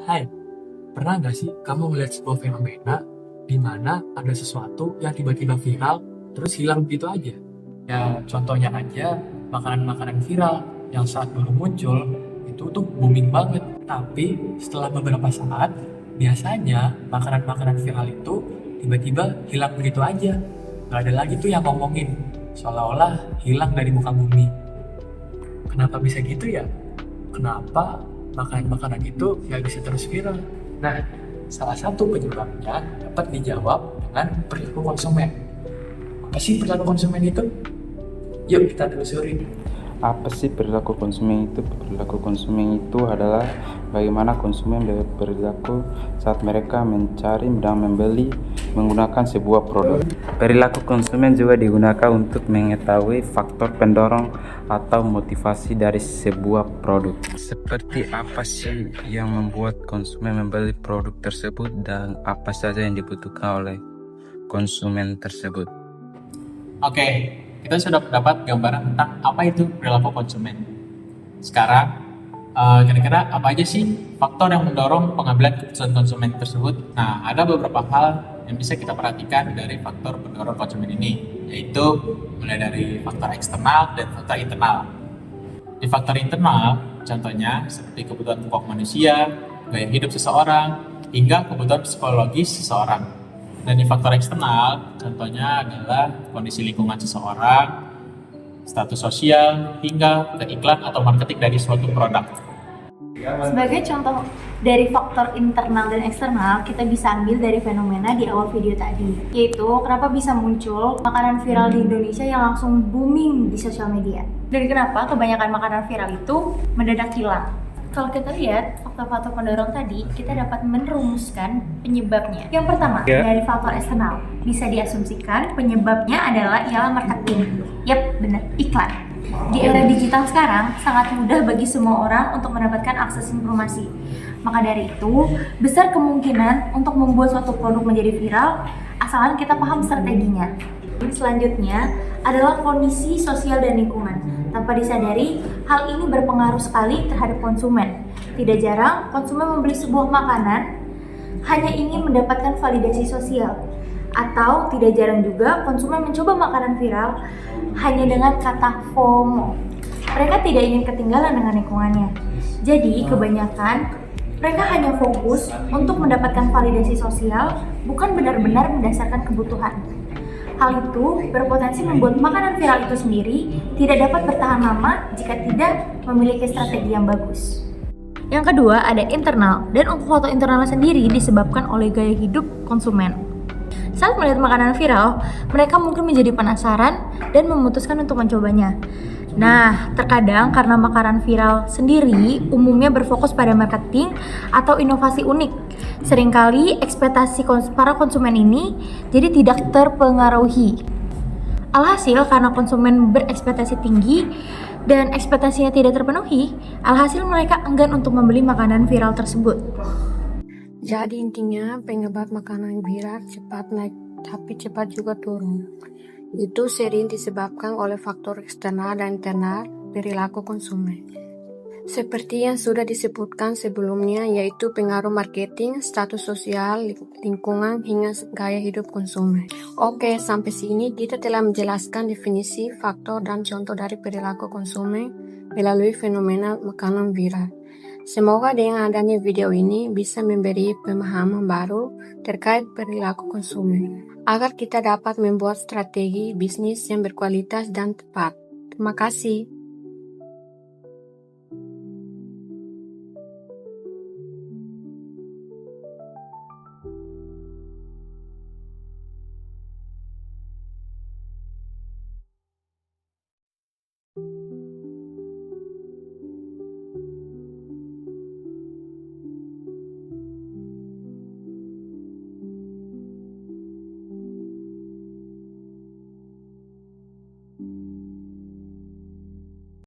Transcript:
Hai, pernah nggak sih kamu melihat sebuah fenomena di mana ada sesuatu yang tiba-tiba viral terus hilang begitu aja? Ya, contohnya aja makanan-makanan viral yang saat dulu muncul itu tuh booming banget. Tapi setelah beberapa saat, biasanya makanan-makanan viral itu tiba-tiba hilang begitu aja. Nggak ada lagi tuh yang ngomongin, seolah-olah hilang dari muka bumi. Kenapa bisa gitu ya? Kenapa makanan-makanan itu nggak bisa terus viral? Nah, salah satu penyebabnya dapat dijawab dengan perilaku konsumen. Apa sih perilaku konsumen itu? Yuk kita telusuri. Apa sih perilaku konsumen itu? Perilaku konsumen itu adalah bagaimana konsumen berperilaku saat mereka mencari dan membeli menggunakan sebuah produk. Perilaku konsumen juga digunakan untuk mengetahui faktor pendorong atau motivasi dari sebuah produk. Seperti apa sih yang membuat konsumen membeli produk tersebut dan apa saja yang dibutuhkan oleh konsumen tersebut. Oke, kita sudah mendapat gambaran tentang apa itu perilaku konsumen. Sekarang, kira-kira apa aja sih faktor yang mendorong pengambilan keputusan konsumen tersebut? Nah, ada beberapa hal yang bisa kita perhatikan dari faktor pendorong konsumen ini, yaitu mulai dari faktor eksternal dan faktor internal. Di faktor internal, contohnya seperti kebutuhan pokok manusia, gaya hidup seseorang, hingga kebutuhan psikologis seseorang. Dan di faktor eksternal, contohnya adalah kondisi lingkungan seseorang, status sosial, hingga ke iklan atau marketing dari suatu produk. Sebagai contoh dari faktor internal dan eksternal, kita bisa ambil dari fenomena di awal video tadi, yaitu kenapa bisa muncul makanan viral di Indonesia yang langsung booming di sosial media. Dan kenapa kebanyakan makanan viral itu mendadak hilang. Kalau kita lihat faktor-faktor pendorong tadi, kita dapat merumuskan penyebabnya. Yang pertama, dari faktor eksternal. Bisa diasumsikan penyebabnya adalah ialah marketing. Yap, benar, iklan. Di era digital sekarang, sangat mudah bagi semua orang untuk mendapatkan akses informasi. Maka dari itu, besar kemungkinan untuk membuat suatu produk menjadi viral, asalkan kita paham strateginya. Selanjutnya adalah kondisi sosial dan lingkungan. Tanpa disadari, hal ini berpengaruh sekali terhadap konsumen. Tidak jarang, konsumen membeli sebuah makanan hanya ingin mendapatkan validasi sosial. Atau tidak jarang juga konsumen mencoba makanan viral hanya dengan kata FOMO. Mereka tidak ingin ketinggalan dengan lingkungannya. Jadi, kebanyakan mereka hanya fokus untuk mendapatkan validasi sosial, bukan benar-benar berdasarkan kebutuhan. Hal itu berpotensi membuat makanan viral itu sendiri tidak dapat bertahan lama jika tidak memiliki strategi yang bagus. Yang kedua ada internal, dan untuk faktor internalnya sendiri disebabkan oleh gaya hidup konsumen. Saat melihat makanan viral, mereka mungkin menjadi penasaran dan memutuskan untuk mencobanya. Nah, terkadang karena makanan viral sendiri umumnya berfokus pada marketing atau inovasi unik. Seringkali ekspektasi para konsumen ini jadi tidak terpengaruhi. Alhasil karena konsumen berekspektasi tinggi dan ekspektasinya tidak terpenuhi, alhasil mereka enggan untuk membeli makanan viral tersebut. Jadi intinya penyebab makanan viral cepat naik tapi cepat juga turun. Itu sering disebabkan oleh faktor eksternal dan internal perilaku konsumen. Seperti yang sudah disebutkan sebelumnya, yaitu pengaruh marketing, status sosial, lingkungan, hingga gaya hidup konsumen. Oke, sampai sini kita telah menjelaskan definisi, faktor, dan contoh dari perilaku konsumen melalui fenomena makanan viral. Semoga dengan adanya video ini bisa memberi pemahaman baru terkait perilaku konsumen, agar kita dapat membuat strategi bisnis yang berkualitas dan tepat. Terima kasih.